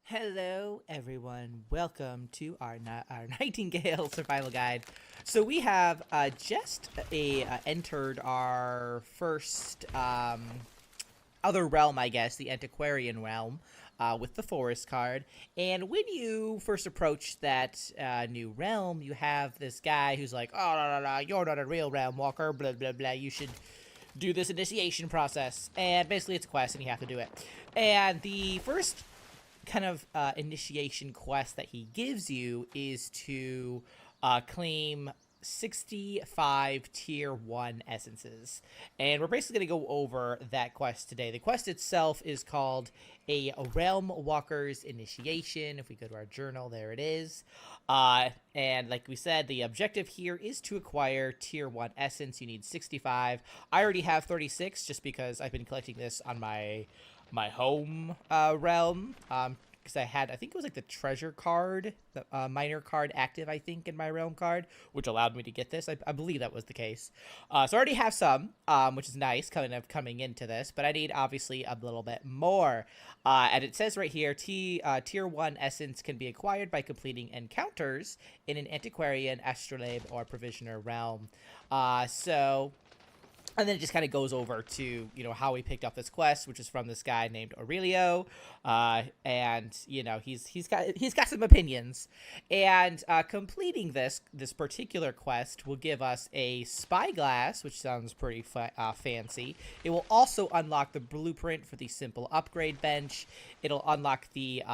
Hello, everyone. Welcome to our Nightingale survival guide. So we have just entered our first other realm, I guess, the antiquarian realm, with the forest card. And when you first approach that new realm, you have this guy who's like, "Oh, no, no, no, you're not a real Realmwalker. Blah blah blah. You should do this initiation process." And basically, it's a quest, and you have to do it. And the first kind of initiation quest that he gives you is to claim 65 tier 1 essences. And we're basically going to go over that quest today. The quest itself is called a Realmwalker's Initiation. If we go to our journal, there it is. And like we said, the objective here is to acquire tier 1 essence. You need 65. I already have 36 just because I've been collecting this on my home realm, because I think it was like the treasure card, the minor card active, I think, in my realm card, which allowed me to get this. I believe that was the case. So I already have some, which is nice coming into this, but I need obviously a little bit more. And it says right here, tier 1 essence can be acquired by completing encounters in an antiquarian, astrolabe, or provisioner realm. And then it just kind of goes over to, how we picked up this quest, which is from this guy named Aurelio. And, he's got some opinions. And completing this particular quest will give us a spyglass, which sounds pretty fancy. It will also unlock the blueprint for the simple upgrade bench. It'll unlock the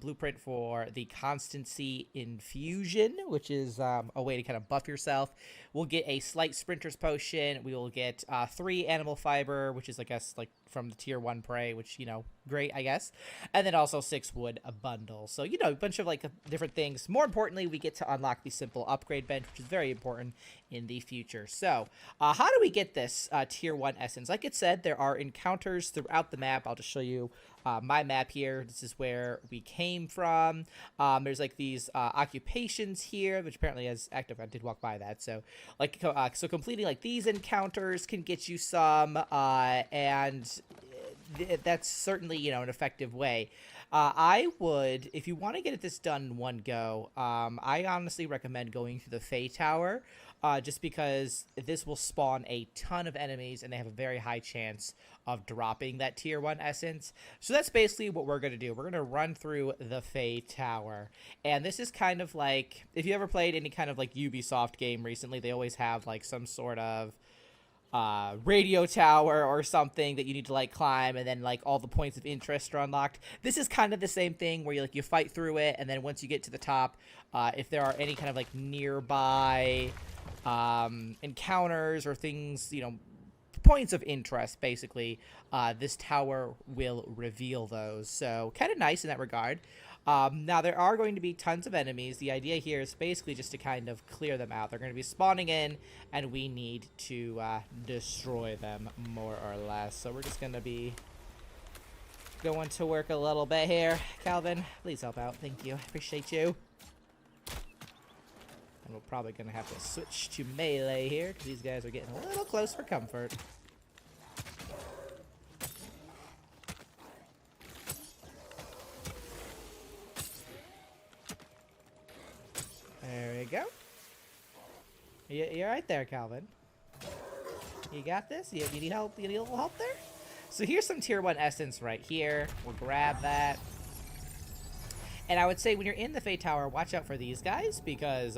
blueprint for the constancy infusion, which is a way to kind of buff yourself. We'll get a slight sprinter's potion. We will get 3 animal fiber, which is, I guess, like from the tier 1 prey, which, great, I guess. And then also 6 wood a bundle. So, a bunch of different things. More importantly, we get to unlock the simple upgrade bench, which is very important in the future. So, how do we get this tier 1 essence? Like it said, there are encounters throughout the map. I'll just show you my map here. This is where we came from. There's these occupations here, which apparently is active. I did walk by that. So so completing these encounters can get you some, and that's certainly an effective way. I would, if you want to get this done in one go, I honestly recommend going to the Fae Tower, just because this will spawn a ton of enemies and they have a very high chance of dropping that tier 1 essence. So that's basically what we're going to do. We're going to run through the Fae Tower. And this is kind of like, if you ever played any kind of Ubisoft game recently, they always have some sort of radio tower or something that you need to climb, and then all the points of interest are unlocked. This is kind of the same thing where you fight through it, and then once you get to the top, if there are any kind of nearby encounters or things, points of interest, basically, this tower will reveal those. So kind of nice in that regard. Now, there are going to be tons of enemies. The idea here is basically just to kind of clear them out. They're going to be spawning in, and we need to destroy them, more or less. So we're just going to be going to work a little bit here. Calvin, please help out. Thank you. I appreciate you. And we're probably going to have to switch to melee here, because these guys are getting a little close for comfort. There we go. You're right there, Calvin. You got this? You need help? You need a little help there? So here's some tier 1 essence right here. We'll grab that. And I would say when you're in the Fae Tower, watch out for these guys, because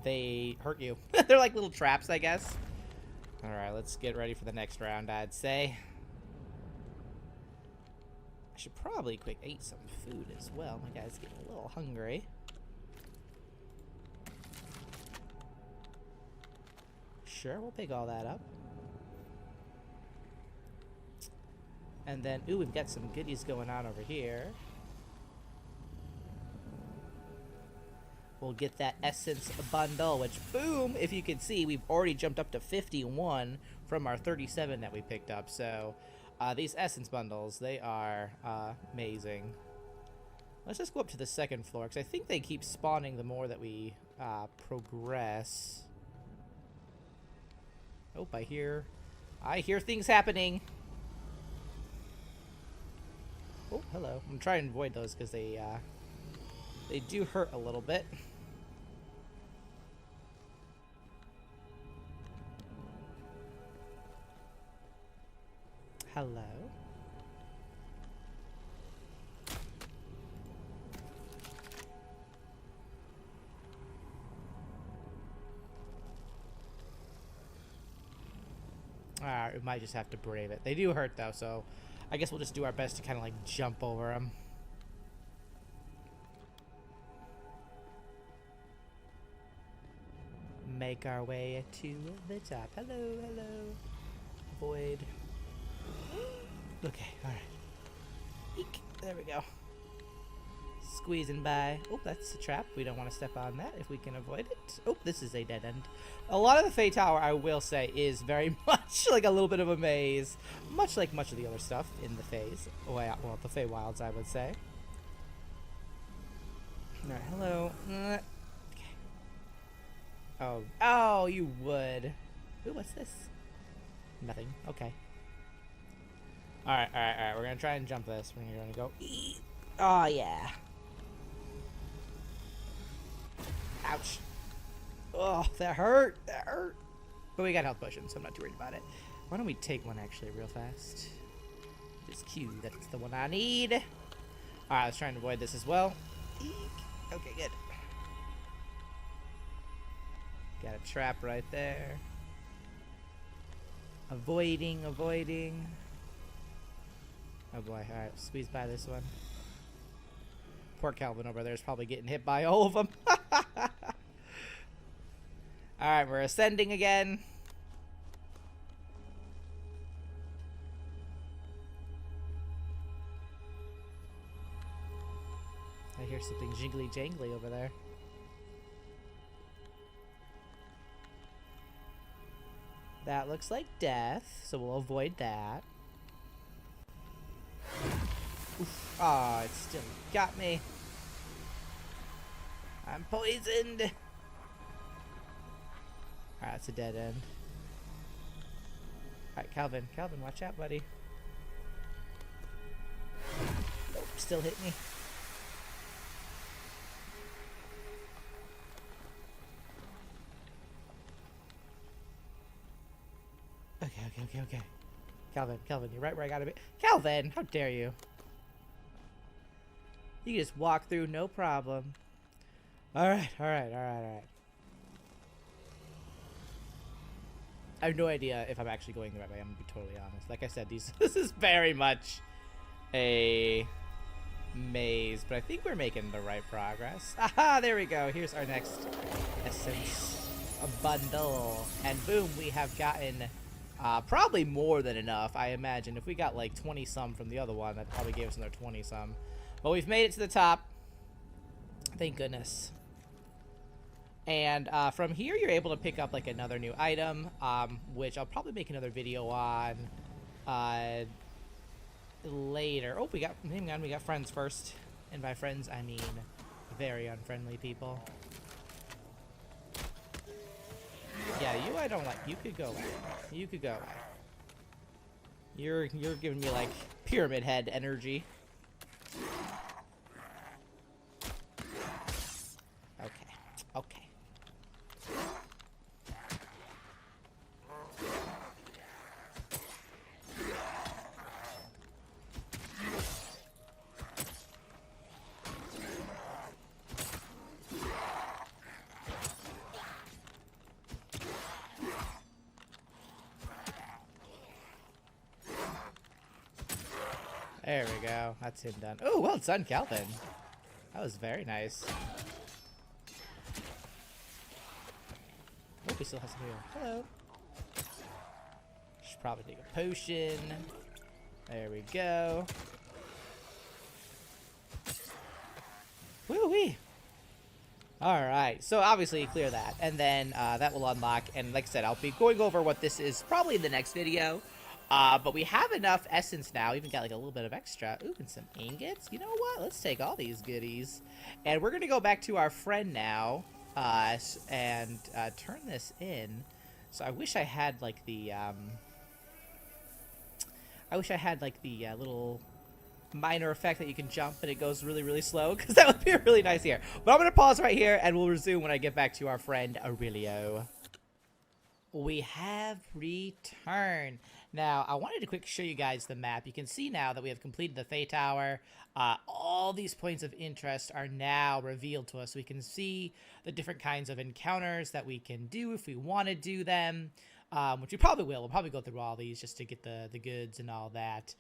they hurt you. They're like little traps, I guess. Alright, let's get ready for the next round, I'd say. I should probably quick eat some food as well. My guy's getting a little hungry. Sure, we'll pick all that up. And then, ooh, we've got some goodies going on over here. We'll get that essence bundle, which, boom, if you can see, we've already jumped up to 51 from our 37 that we picked up. So, these essence bundles, they are amazing. Let's just go up to the second floor, because I think they keep spawning the more that we progress. Oh, I hear things happening. Oh, hello. I'm trying to avoid those because they do hurt a little bit. Hello. Alright, we might just have to brave it. They do hurt though, so I guess we'll just do our best to kind of like jump over them. Make our way to the top. Hello, hello. Avoid. Okay, alright. Eek. There we go. Squeezing by. Oh, that's a trap. We don't want to step on that if we can avoid it. Oh, this is a dead end. A lot of the Fey Tower, I will say, is very much like a little bit of a maze. Much like much of the other stuff in the Feys. Well, the Fey Wilds, I would say. Alright, hello. Okay. Oh, you would. Ooh, what's this? Nothing. Okay. Alright. We're gonna try and jump this. We're gonna go. Oh, yeah. Ouch. Oh, that hurt. That hurt. But we got health potions, so I'm not too worried about it. Why don't we take one actually real fast? Just Q. That's the one I need. Alright, let's try and avoid this as well. Eek. Okay, good. Got a trap right there. Avoiding. Oh boy. Alright, squeeze by this one. Poor Calvin over there is probably getting hit by all of them. Alright, we're ascending again. I hear something jingly jangly over there. That looks like death, so we'll avoid that. Oof. Oh, it still got me. I'm poisoned. Alright, that's a dead end. Alright, Calvin, watch out, buddy. Nope, still hit me. Okay. Calvin, you're right where I gotta be. Calvin, how dare you? You can just walk through, no problem. Alright. I have no idea if I'm actually going the right way, I'm gonna be totally honest. Like I said, this is very much a maze, but I think we're making the right progress. Aha, there we go. Here's our next essence. A bundle. And boom, we have gotten probably more than enough, I imagine. If we got like 20 some from the other one, that probably gave us another 20 some. But we've made it to the top. Thank goodness. And from here, you're able to pick up like another new item, which I'll probably make another video on later. Oh, hang on, we got friends first. And by friends, I mean very unfriendly people. Yeah, you I don't like. You could go away. You could go away. You're giving me like pyramid head energy. Okay. There we go. That's him done. Oh, well done, Calvin. That was very nice. Oh, he still has some heal. Hello. Should probably take a potion. There we go. Woo-wee. Alright, so obviously clear that. And then that will unlock. And like I said, I'll be going over what this is probably in the next video. But we have enough essence now. Even got like a little bit of extra. Ooh, and some ingots. You know what? Let's take all these goodies. And we're going to go back to our friend now. And turn this in. So I wish I had like the little minor effect that you can jump and it goes really, really slow, because that would be really nice here. But I'm going to pause right here, and we'll resume when I get back to our friend Aurelio. We have returned. Now, I wanted to quick show you guys the map. You can see now that we have completed the Fey Tower. All these points of interest are now revealed to us. We can see the different kinds of encounters that we can do if we want to do them, which we probably will. We'll probably go through all these just to get the goods and all that.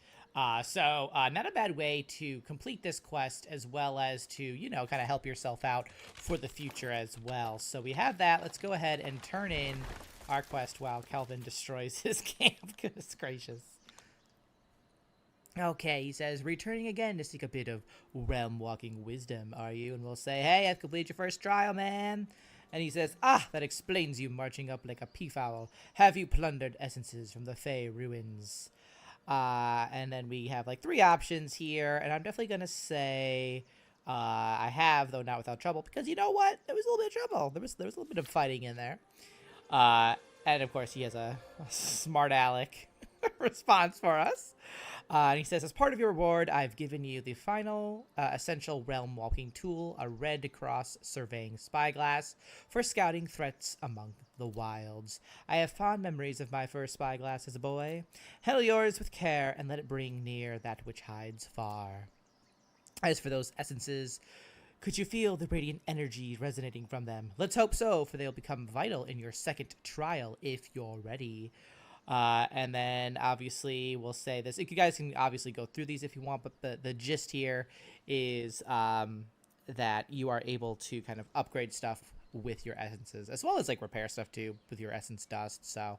So not a bad way to complete this quest, as well as to, you know, kind of help yourself out for the future as well. So we have that. Let's go ahead and turn in our quest while Kelvin destroys his camp. Goodness gracious. Okay, he says, returning again to seek a bit of realm-walking wisdom, are you? And we'll say, hey, I've completed your first trial, man. And he says, ah, that explains you marching up like a peafowl. Have you plundered essences from the Fey ruins? And then we have like 3 options here, and I'm definitely going to say I have, though not without trouble, because you know what? There was a little bit of trouble. There was a little bit of fighting in there. And of course, he has a smart aleck response for us. And he says, as part of your reward, I've given you the final essential realm walking tool, a red cross surveying spyglass for scouting threats among the wilds. I have fond memories of my first spyglass as a boy. Handle yours with care and let it bring near that which hides far. As for those essences, could you feel the radiant energy resonating from them? Let's hope so, for they'll become vital in your second trial if you're ready. And then obviously we'll say this. You guys can obviously go through these if you want, but the gist here is that you are able to kind of upgrade stuff with your essences, as well as like repair stuff too with your essence dust. So,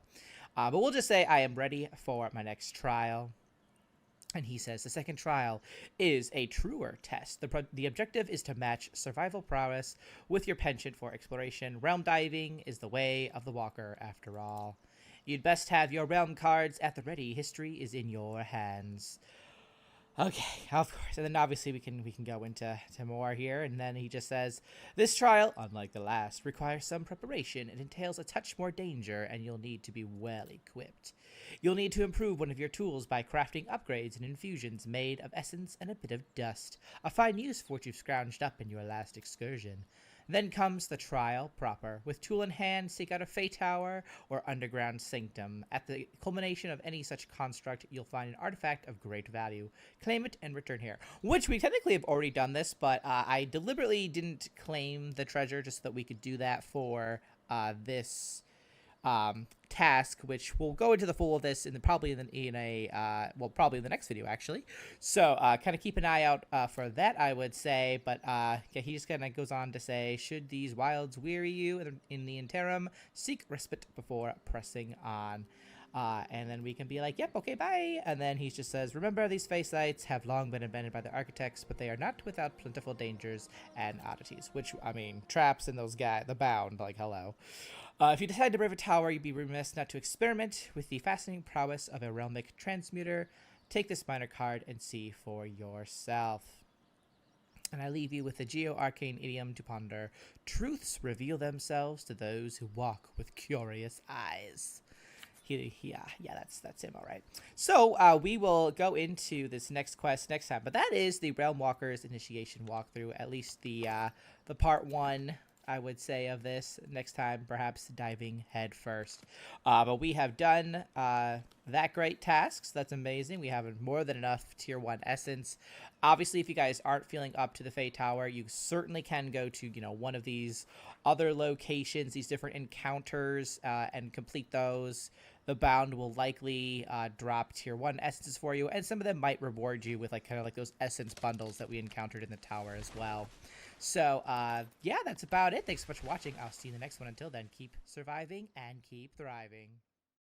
but we'll just say I am ready for my next trial. And he says the second trial is a truer test. The objective is to match survival prowess with your penchant for exploration. Realm diving is the way of the walker, after all. You'd best have your realm cards at the ready. History is in your hands. Okay, of course. And then obviously we can go into more here. And then he just says, this trial, unlike the last, requires some preparation. It entails a touch more danger, and you'll need to be well equipped. You'll need to improve one of your tools by crafting upgrades and infusions made of essence and a bit of dust. A fine use for what you've scrounged up in your last excursion. Then comes the trial proper. With tool in hand, seek out a Fey Tower or underground sanctum. At the culmination of any such construct, you'll find an artifact of great value. Claim it and return here. Which we technically have already done this, but I deliberately didn't claim the treasure just so that we could do that for this task, which we'll go into the full of this probably in the next video actually. So kind of keep an eye out for that, I would say. But yeah, he just kind of goes on to say, should these wilds weary you in the interim, seek respite before pressing on. And then we can be like, yep, okay, bye. And then he just says, remember, these Fey sites have long been invented by the architects, but they are not without plentiful dangers and oddities. Which, I mean, traps and those guys, the bound, like, hello. If you decide to brave a tower, you'd be remiss not to experiment with the fascinating prowess of a realmic transmuter. Take this minor card and see for yourself. And I leave you with the geo-arcane idiom to ponder. Truths reveal themselves to those who walk with curious eyes. Yeah, that's him, all right. So we will go into this next quest next time, but that is the Realmwalker's initiation walkthrough, at least the part 1, I would say, of this. Next time, perhaps diving head first. But we have done that great tasks. That's amazing. We have more than enough tier 1 essence. Obviously, if you guys aren't feeling up to the Fey Tower, you certainly can go to, you know, one of these other locations, these different encounters, and complete those. The bound will likely drop tier 1 essences for you, and some of them might reward you with like kind of like those essence bundles that we encountered in the tower as well. So yeah, that's about it. Thanks so much for watching. I'll see you in the next one. Until then, keep surviving and keep thriving.